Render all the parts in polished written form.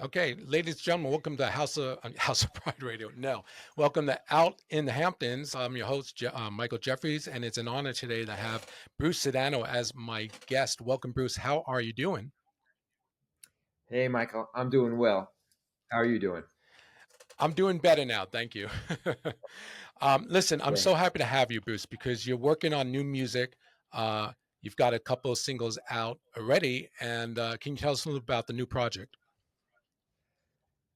Okay, ladies and gentlemen, welcome to House of Pride Radio. No, welcome to Out in the Hamptons. I'm your host, Michael Jefferies, and it's an honor today to have Bruce Sudano as my guest. Welcome, Bruce. How are you doing? Hey, Michael, I'm doing well. How are you doing? I'm doing better now, thank you. Listen, I'm Great. so happy to have you, Bruce, because you're working on new music. Uh, you've got a couple of singles out already, and can you tell us a little about the new project?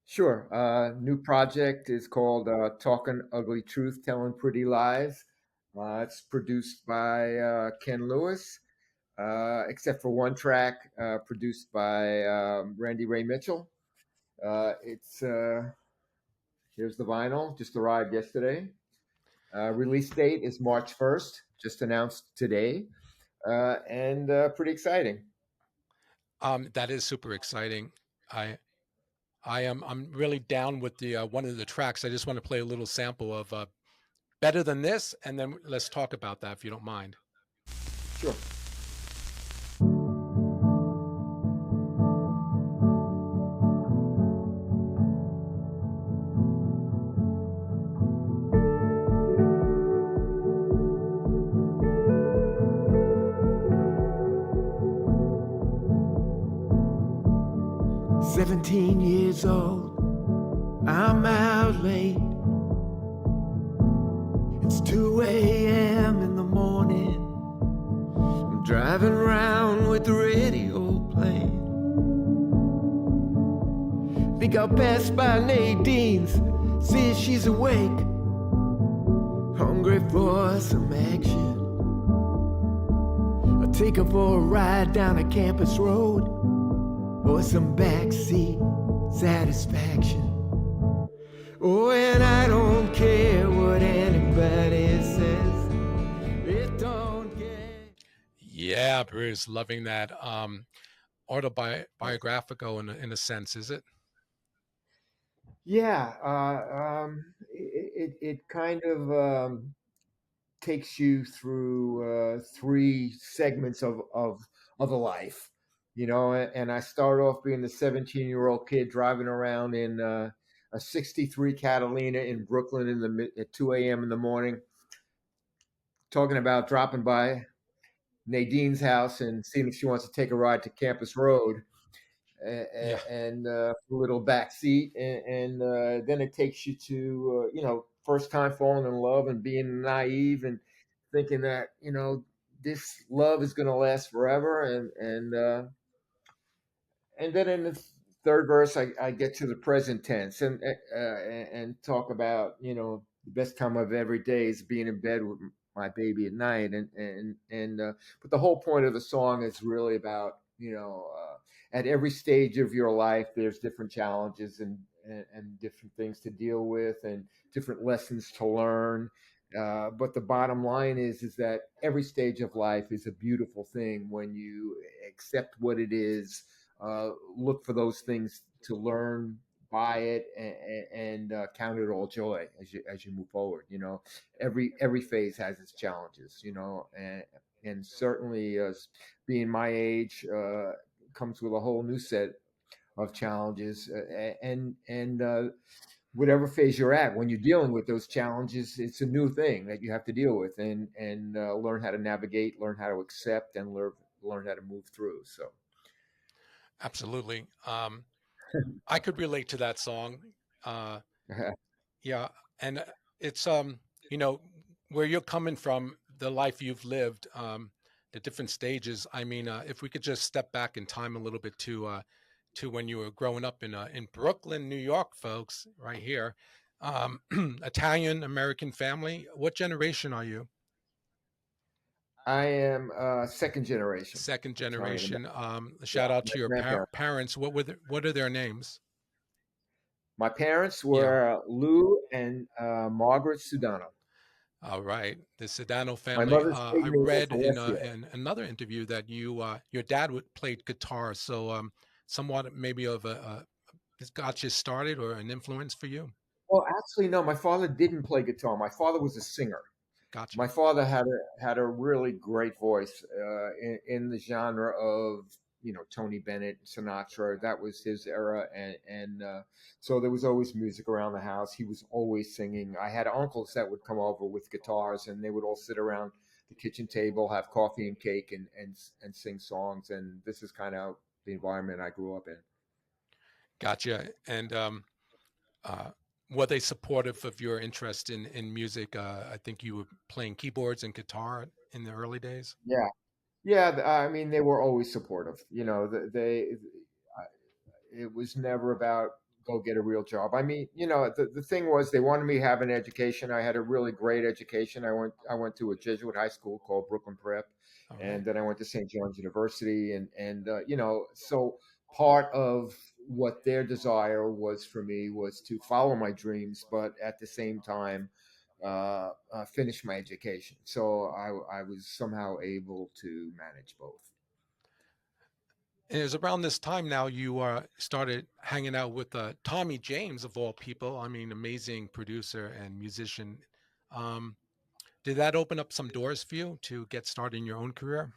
Sure. New project is called Talking Ugly Truth, Telling Pretty Lies. It's produced by Ken Lewis, except for one track produced by Randy Ray Mitchell. It's Here's the vinyl, just arrived yesterday. Release date is March 1st, just announced today, and pretty exciting. That is super exciting. I I'm really down with the one of the tracks. I just want to play a little sample of "Better Than This," and then let's talk about that if you don't mind. Sure. 17 years old, I'm out late. It's 2 a.m. in the morning. I'm driving around with the radio playing. Think I'll pass by Nadine's, see if she's awake. Hungry for some action. I'll take her for a ride down a campus road, or some backseat satisfaction. Oh, and I don't care what anybody says. It don't get. Yeah, Bruce, loving that. Autobiographical in a sense, is it? Yeah, it kind of takes you through three segments of a life, and I start off being the 17-year-old kid driving around in a 63 Catalina in Brooklyn at 2 a.m. in the morning, talking about dropping by Nadine's house and seeing if she wants to take a ride to Campus Road Yeah, and a little back seat, and then it takes you to first time falling in love and being naive and thinking that this love is going to last forever, and then in the third verse I get to the present tense and talk about the best time of every day is being in bed with my baby at night, and but the whole point of the song is really about at every stage of your life there's different challenges and different things to deal with and different lessons to learn, but the bottom line is that every stage of life is a beautiful thing when you accept what it is, look for those things to learn by it, and count it all joy as you move forward. Every phase has its challenges. And certainly being my age comes with a whole new set of challenges, and whatever phase you're at, when you're dealing with those challenges, it's a new thing that you have to deal with and learn how to navigate, learn how to accept, and learn how to move through. So absolutely. I could relate to that song. Uh, yeah, and it's you know, where you're coming from, the life you've lived, the different stages. I mean, if we could just step back in time a little bit to when you were growing up in Brooklyn, New York, folks, right here. Italian American family. What generation are you? I am second generation Second Italian American. generation. Yeah, Shout out my to your grandparents. parents. What are their names? My parents Yeah. were Lou and Margaret Sudano. All right, the Sedano My family. mother's I maiden name was read Alessia. in another interview that your dad played guitar, so somewhat maybe of this got you started or an influence for you. Well, actually, no. My father didn't play guitar. My father was a singer. My Gotcha. father had a really great voice in the genre of Tony Bennett, Sinatra. That was his era, and so there was always music around the house. He was always singing. I had uncles that would come over with guitars, and they would all sit around the kitchen table, have coffee and cake, and sing songs. And this is kind of the environment I grew up in. Gotcha. And uh, were they supportive of your interest in music? I think you were playing keyboards and guitar in the early days. Yeah, yeah. I mean, they were always supportive. It was never about go get a real job. I mean, the thing was they wanted me to have an education. I had a really great education. I went to a Jesuit high school called Brooklyn Prep, All right. and then I went to St. John's University, and so part of what their desire was for me was to follow my dreams, but at the same time finish my education. So I was somehow able to manage both. And it was around this time now you started hanging out with Tommy James of all people. I mean, amazing producer and musician. Um, did that open up some doors for you to get started in your own career?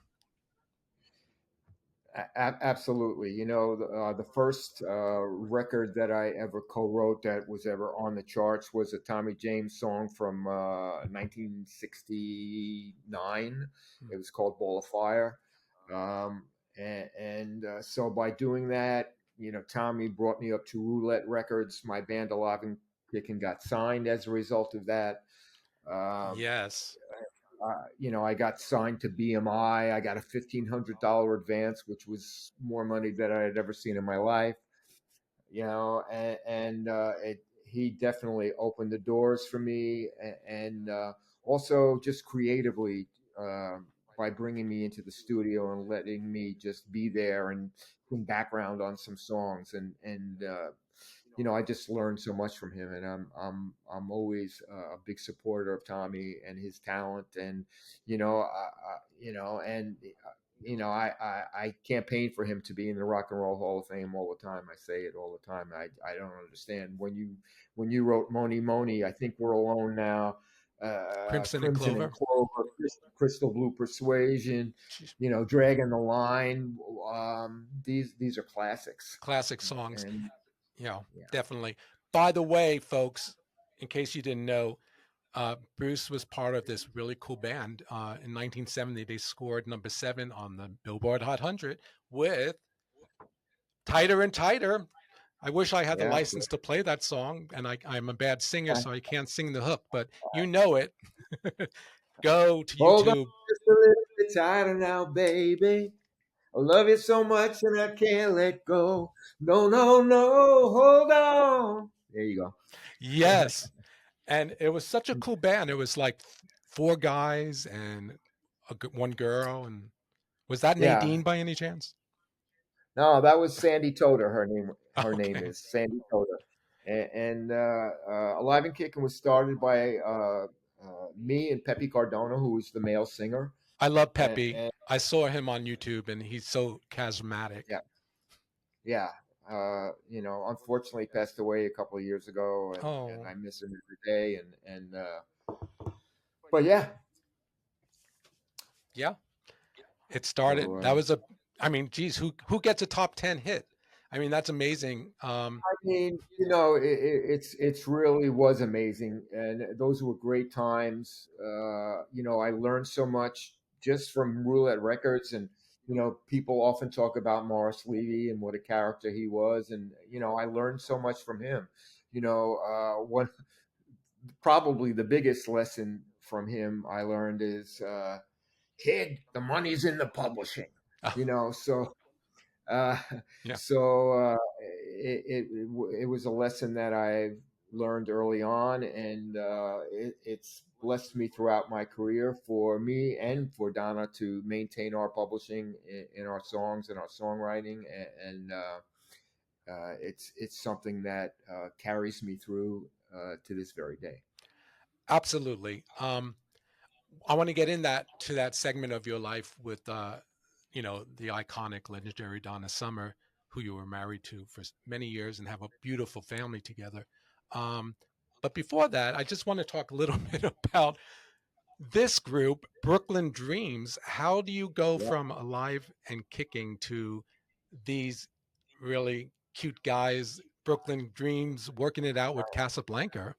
Absolutely. The first record that I ever co-wrote that was ever on the charts was a Tommy James song from 1969. Hmm. It was called Ball of Fire. So by doing that, Tommy brought me up to Roulette Records. My band Alive and Kickin' got signed as a result of that. Um, Yes. I got signed to BMI. I got a $1,500 advance, which was more money than I had ever seen in my life. He definitely opened the doors for me, and also just creatively uh, by bringing me into the studio and letting me just be there and put background on some songs, and I just learned so much from him, and I'm always a big supporter of Tommy and his talent, and you know, and I campaign for him to be in the Rock and Roll Hall of Fame all the time. I say it all the time. I don't understand when you wrote Moni Moni. I think we're alone now. Crimson and Crimson and Clover. Clover, Crystal Blue Persuasion, She's Dragging the Line. These are classics, classic songs. and Yeah, yeah. definitely. By the way, folks, in case you didn't know, Bruce was part of this really cool band. In 1970, they scored number 7 on the Billboard Hot 100 with Tighter and Tighter. I wish I had the Yeah. license to play that song, and I'm a bad singer, so I can't sing the hook, but you know it. Go to Hold on YouTube. just a little bit tighter now, baby. I love you so much and I can't let go. No, no, no, hold on. There you go. Yes. And it was such a cool band. It was like 4 guys and one girl. And was that Yeah. Nadine by any chance? No, that was Sandy Toda. Her name Okay. is Sandy Toda. Alive and Kicking was started by me and Pepe Cardona, who was the male singer. I love And, Pepe. and I saw him on YouTube and he's so charismatic. yeah, yeah. Unfortunately passed away a couple of years ago, and Oh, I miss him every day. But yeah, yeah. It started. so That was I mean, geez, who gets a top 10 hit? I mean, that's amazing. I mean, it's really was amazing, and those were great times. I learned so much just from Roulette Records, and people often talk about Morris Levy and what a character he was, and I learned so much from him. One probably the biggest lesson from him I learned is, kid, the money's in the publishing. Oh, So uh, yeah, it was a lesson that I learned early on, and it's blessed me throughout my career for me and for Donna to maintain our publishing in our songs and our songwriting, and it's something that carries me through to this very day. absolutely. I want to get in that to that segment of your life with the iconic legendary Donna Summer, who you were married to for many years and have a beautiful family together. Um, but before that, I just want to talk a little bit about this group, Brooklyn Dreams. How do you go Yeah. from Alive and Kicking to these really cute guys, Brooklyn Dreams, working it out with Casablanca.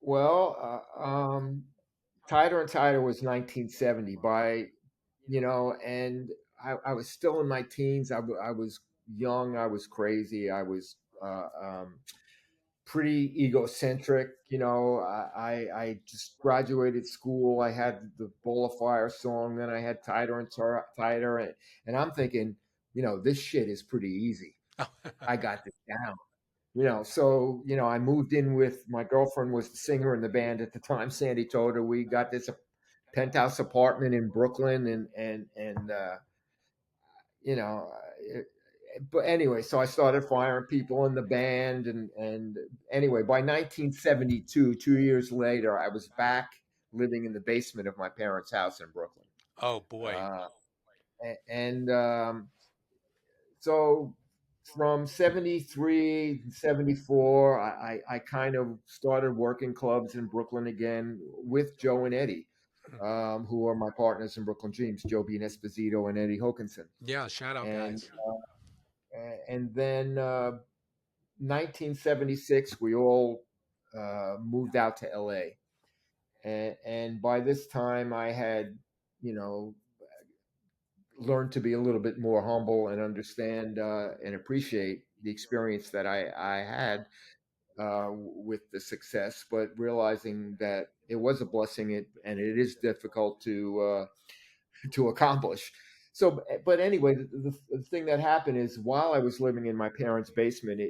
Well, Tighter and Tighter was 1970 by, and I was still in my teens. I was young. I was crazy. I was pretty egocentric. I just graduated school. I had the Bowl of Fire song. Then I had Tighter. And I'm thinking, this shit is pretty easy. I got this down. So I moved in with my girlfriend was the singer in the band at the time, Sandy Toda. We got this penthouse apartment in Brooklyn, and you know, it, but anyway, so I started firing people in the band, and anyway, by 1972, 2 years later, I was back living in the basement of my parents' house in Brooklyn, Oh boy. uh, and so from 73 to 74, I kind of started working clubs in Brooklyn again with Joe and Eddie, who are my partners in Brooklyn Dreams, Joe Bean Esposito and Eddie Hokinson. Yeah, shout out And guys. then 1976, we all moved out to LA. And by this time, I had, you know, learned to be a little bit more humble and understand and appreciate the experience that I had with the success, but realizing that it was a blessing and it is difficult to accomplish. So, but anyway, the thing that happened is while I was living in my parents' basement,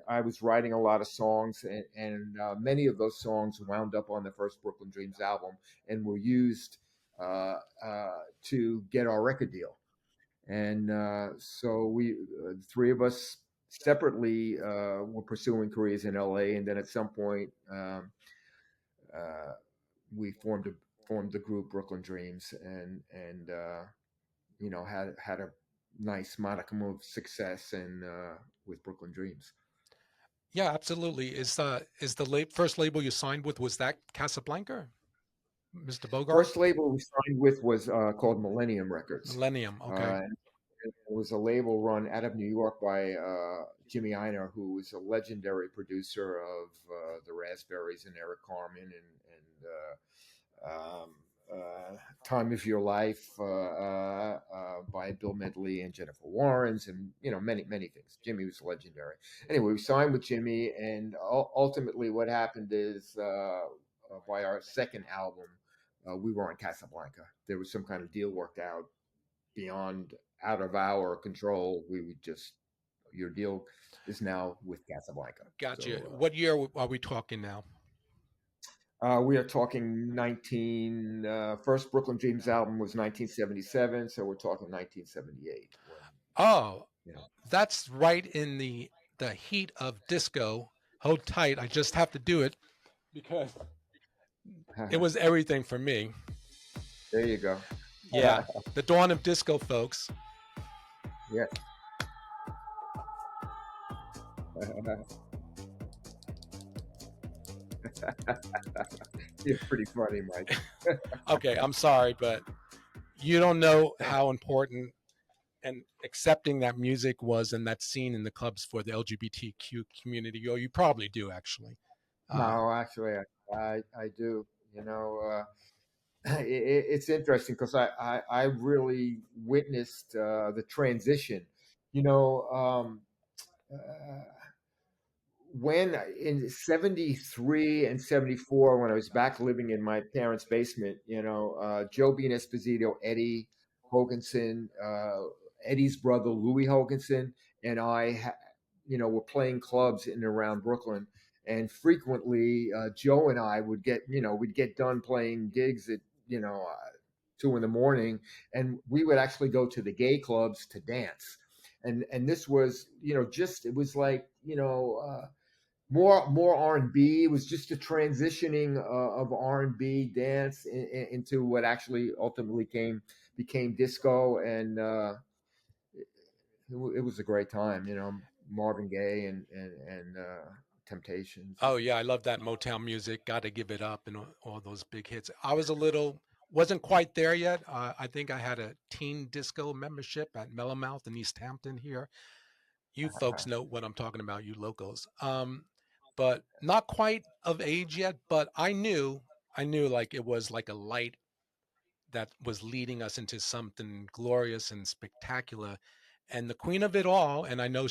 I was writing a lot of songs, and many of those songs wound up on the first Brooklyn Dreams album and were used uh, to get our record deal. And so the three of us separately were pursuing careers in LA, and then at some point uh, we formed the group Brooklyn Dreams, and had a nice modicum of success and with Brooklyn Dreams. Yeah, absolutely. Is the first label you signed with, was that Casablanca, Mr. Bogart? First label we signed with was called Millennium Records. Millennium. Okay. And it was a label run out of New York by Jimmy Einer, who was a legendary producer of the Raspberries and Eric Carmen and Time of Your Life by Bill Medley and Jennifer Warrens, and many things. Jimmy was legendary. Anyway, we signed with Jimmy, and ultimately, what happened is by our second album, we were on Casablanca. There was some kind of deal worked out beyond out of our control. We would just your deal is now with Casablanca. Gotcha. So What year are we talking now? we are talking first Brooklyn Dreams album was 1977, so we're talking 1978. Oh, You know, that's right in the heat of disco. Hold tight. I just have to do it because it was everything for me. there you go. Yeah, the dawn of disco, folks. Yeah. You're pretty funny, Mike. Okay, I'm sorry, but you don't know how important and accepting that music was in that scene in the clubs for the LGBTQ community. Or you probably do, actually. Uh, No, actually, I do. It's interesting because I really witnessed the transition. You know, uh, when in 73 and 74, when I was back living in my parents' basement, Joe Bean Esposito, Eddie Hoganson, Eddie's brother Louis Hoganson, and were playing clubs in and around Brooklyn. And frequently, Joe and I we'd get done playing gigs at, 2 in the morning, and we would actually go to the gay clubs to dance. And this was, just, it was like, more R&B. It was just a transitioning of R&B dance into what actually ultimately became disco, and it was a great time. Marvin Gaye and Temptations. oh yeah, I love that Motown music. Got to give it up and all those big hits. I was a little Wasn't quite there yet. I think I had a teen disco membership at Mellowmouth in East Hampton here. You folks know what I'm talking about, you locals. But not quite of age yet. But I knew like it was like a light that was leading us into something glorious and spectacular. And the queen of it all, and I know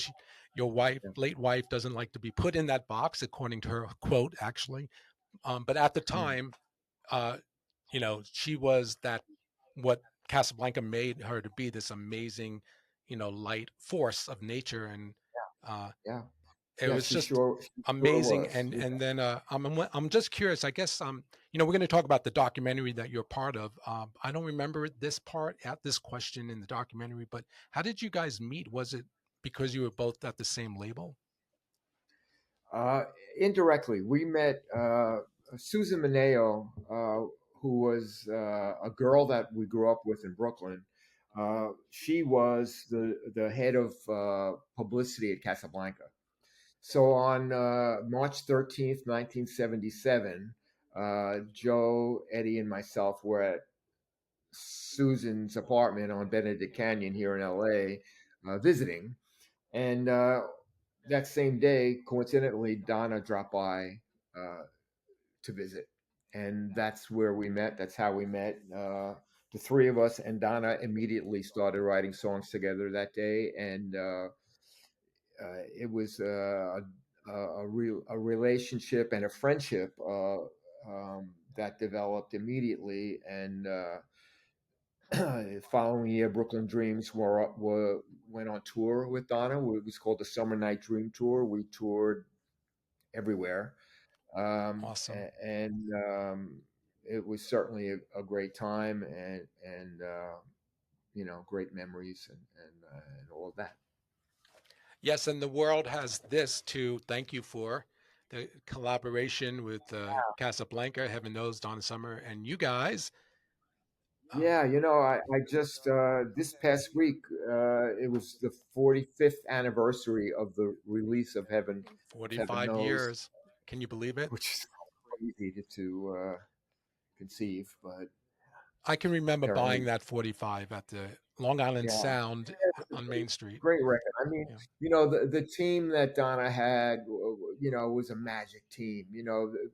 your wife, Yeah. late wife, doesn't like to be put in that box, according to her quote, actually. But at the Mm. time, uh, she was that what Casablanca made her to be, this amazing, light force of nature, and uh, Yeah. it Yeah. was just She sure amazing. was. And then I'm just curious. I guess we're going to talk about the documentary that you're part of. I don't remember this part at this question in the documentary, but how did you guys meet? Was it because you were both at the same label? Uh, Indirectly, we met Susan Mineo, who was a girl that we grew up with in Brooklyn. She was the head of publicity at Casablanca. So on March 13th, 1977, Joe, Eddie, and myself were at Susan's apartment on Benedict Canyon here in LA visiting. And that same day, coincidentally, Donna dropped by uh, to visit. And that's where we met. That's how we met. The three of us and Donna immediately started writing songs together that day. And it was a relationship and a friendship that developed immediately. And following year, Brooklyn Dreams went on tour with Donna. It was called the Summer Night Dream Tour. We toured everywhere, Awesome. and it was certainly a great time, and great memories and all of that. Yes, and the world has this to thank you for, the collaboration with Casablanca, Heaven Knows, Donna Summer, and you guys. Yeah, I just this past week it was the 45th anniversary of the release of Heaven 45 Knows, years. Can you believe it? which is crazy to conceive, but I can remember buying apparently, that 45 at the Long Island yeah, Sound it's a on Main Street. great record. I mean, Yeah. the team that Donna had, was a magic team.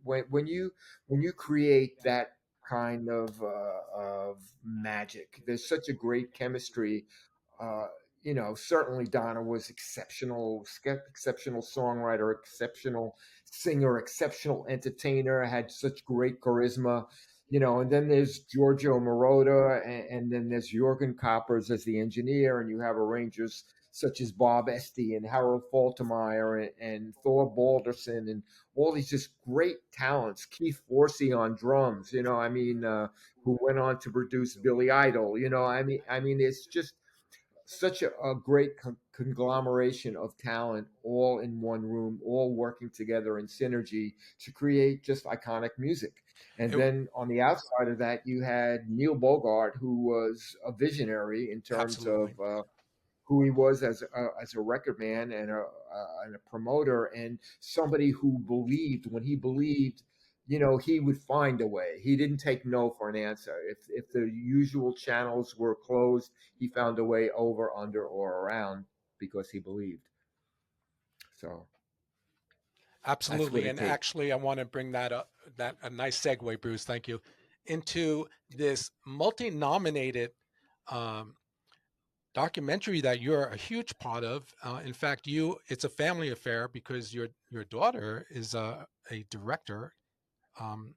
When you create that kind of magic, there's such a great chemistry. Uh, certainly Donna was exceptional songwriter, exceptional singer, exceptional entertainer, had such great charisma. And then there's Giorgio Moroder, and then there's Jürgen Koppers as the engineer, and you have arrangers such as Bob Esty and Harold Faltermeyer and Thor Balderson and all these just great talents. Keith Forsey on drums, who went on to produce Billy Idol. I mean, it's just such a great conglomeration of talent all in one room, all working together in synergy to create just iconic music. And It, then on the outside of that, you had Neil Bogart, who was a visionary in terms absolutely. of who he was as a record man and a promoter, and somebody who believed when he believed, he would find a way. He didn't take no for an answer. If the usual channels were closed, he found a way over, under, or around because he believed. So that's what Absolutely. it And takes. actually, I want to bring that up, that a nice segue, Bruce, thank you, into this multi-nominated um, documentary that you're a huge part of. In fact, it's a family affair because your daughter is a director um,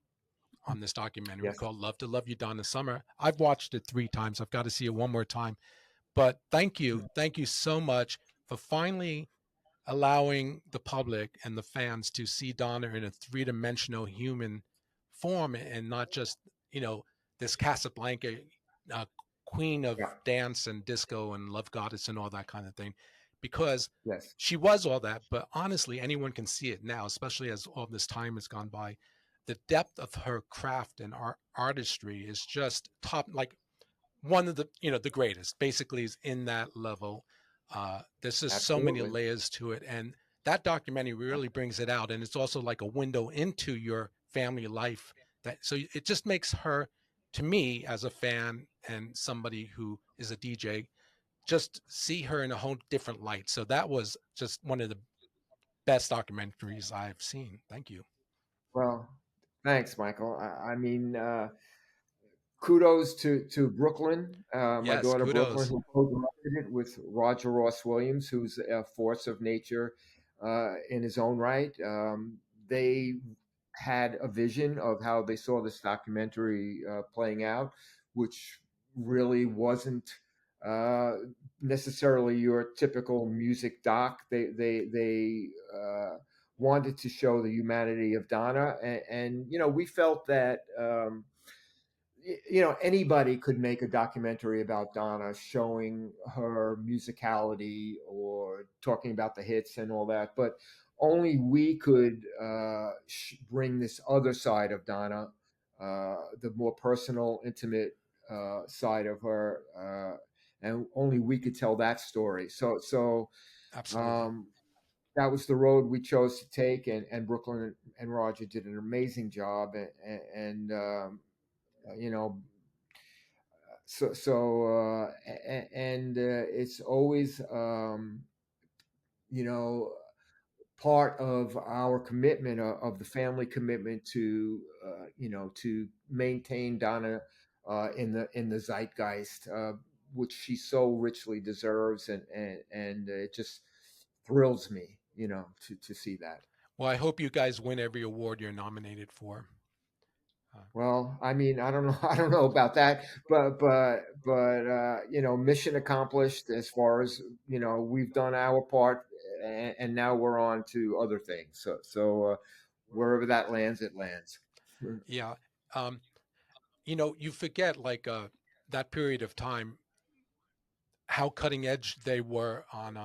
on this documentary Yes. called Love to Love You, Donna Summer. I've watched it 3 times. I've got to see it one more time. But thank you so much for finally allowing the public and the fans to see Donna in a three-dimensional human form, and not just, you know, this Casablanca uh, queen of Yeah. dance and disco and love goddess and all that kind of thing, because Yes. she was all that. But honestly, anyone can see it now, especially as all this time has gone by. The depth of her craft and artistry is just top, like one of the, the greatest, basically, is in that level. There's just so many Absolutely. layers to it, and that documentary really brings it out. And it's also like a window into your family life, that so it just makes her to me as a fan and somebody who is a DJ, just see her in a whole different light. So that was just one of the best documentaries I've seen. Thank you. Well, thanks, Michael. I mean, kudos to Brooklyn, my Yes, daughter Brooklyn, kudos. who co-directed it with Roger Ross Williams, who's a force of nature in his own right. They had a vision of how they saw this documentary playing out, which really wasn't uh, necessarily your typical music doc. They wanted to show the humanity of Donna, and you know, we felt that. You know, anybody could make a documentary about Donna, showing her musicality or talking about the hits and all that, but only we could bring this other side of Donna, the more personal, intimate side of her, and only we could tell that story. So Absolutely. um, that was the road we chose to take, and Brooklyn and Roger did an amazing job, and you know, and it's always you know, part of our commitment, of the family commitment to you know, to maintain Donna in the zeitgeist, which she so richly deserves, and it just thrills me, you know, to see that. Well, I hope you guys win every award you're nominated for. Uh, Well, I mean, I don't know, I don't know about that, but you know, mission accomplished as far as, you know, we've done our part, and now we're on to other things. Wherever that lands, it lands. yeah. Um, you forget like that period of time, how cutting edge they were on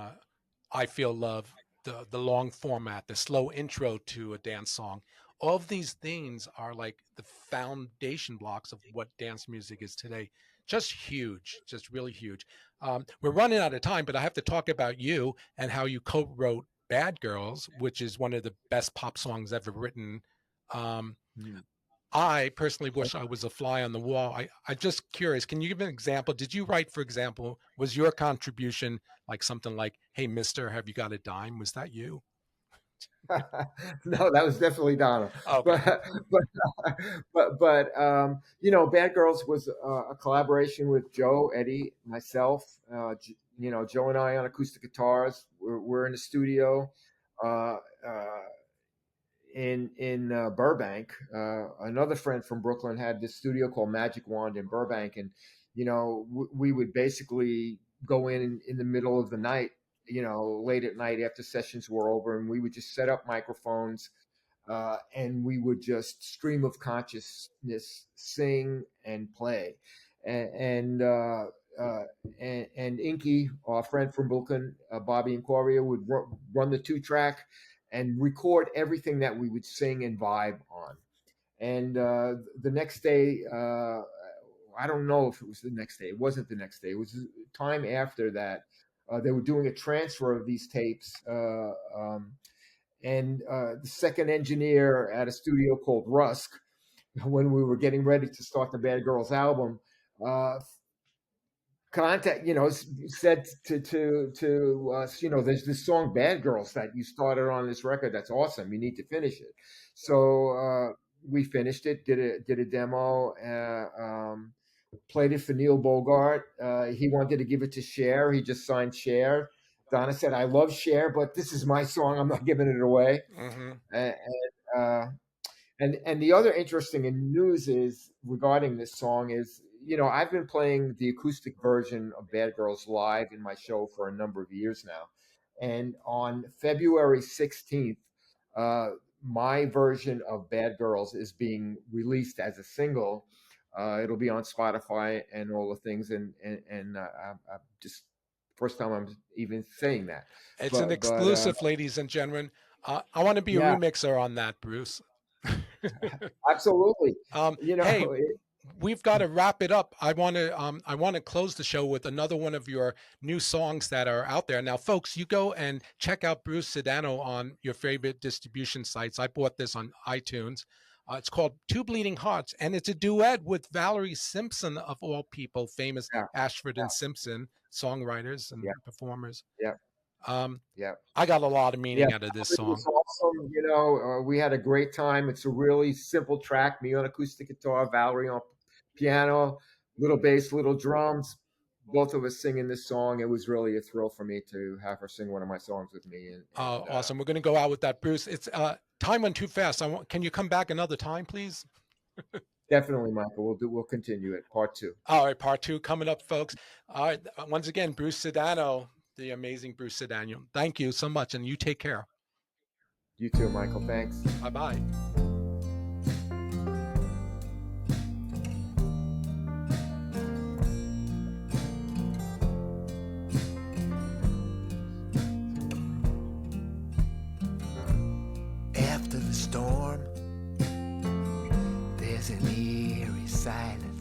I Feel Love, the long format, the slow intro to a dance song. All of these things are like the foundation blocks of what dance music is today. Just huge, just really huge. We're running out of time, but I have to talk about you and how you co-wrote Bad Girls, which is one of the best pop songs ever written. Um, Hmm. I personally wish I was a fly on the wall. I'm just curious. Can you give an example? Did you write, for example, was your contribution like something like, "Hey, Mister, have you got a dime"? Was that you? No, that was definitely Donna. Okay. But you know, Bad Girls was a collaboration with Joe, Eddie, myself. You know, Joe and I on acoustic guitars. We're in the studio. Uh, uh, in Burbank. Another friend from Brooklyn had this studio called Magic Wand in Burbank, and you know, we would basically go in the middle of the night, you know, late at night after sessions were over, and we would just set up microphones, and we would just stream of consciousness, sing and play, and. Uh, and Inky, our friend from Brooklyn, Bobby and Coria, would run the 2 track and record everything that we would sing and vibe on. And the next day, I don't know if it was the next day. It wasn't the next day. It was time after that. They were doing a transfer of these tapes. And the second engineer at a studio called Rusk, when we were getting ready to start the Bad Girls album, uh, contact, you know, said to us, you know, there's this song Bad Girls that you started on this record, that's awesome, you need to finish it. So we finished it, did a demo, played it for Neil Bogart. He wanted to give it to Cher, he just signed Cher. Donna said, I love Cher, but this is my song, I'm not giving it away. Hmm. Uh, and the other interesting news is regarding this song is, you know, I've been playing the acoustic version of Bad Girls live in my show for a number of years now. And on February 16th, uh, my version of Bad Girls is being released as a single. It'll be on Spotify and all the things. And I'm just first time I'm even saying that. It's an But exclusive, ladies and gentlemen. I want to be a yeah, remixer on that, Bruce. absolutely. You Hey, know, we've got to wrap it up. I want to close the show with another one of your new songs that are out there. Now, folks, you go and check out Bruce Sudano on your favorite distribution sites. I bought this on iTunes. It's called Two Bleeding Hearts, and it's a duet with Valerie Simpson, of all people, famous Yeah, Ashford and Simpson songwriters yeah, and performers. yeah, Um, yeah. I got a lot of Yeah, meaning out of this it was song. awesome. We had a great time. It's a really simple track. Me on acoustic guitar, Valerie on piano, little bass, little drums. Both of us singing this song. It was really a thrill for me to have her sing one of my songs with me. And Awesome. We're going to go out with that, Bruce. It's time went too fast. Can you come back another time, please? definitely, Michael, we'll continue it. Part two. All right, part two coming up, folks. All right, once again, Bruce Sudano, the amazing Bruce Sudano. Thank you so much, and you take care. You too, Michael. Thanks. Bye bye. After the storm, there's an eerie silence.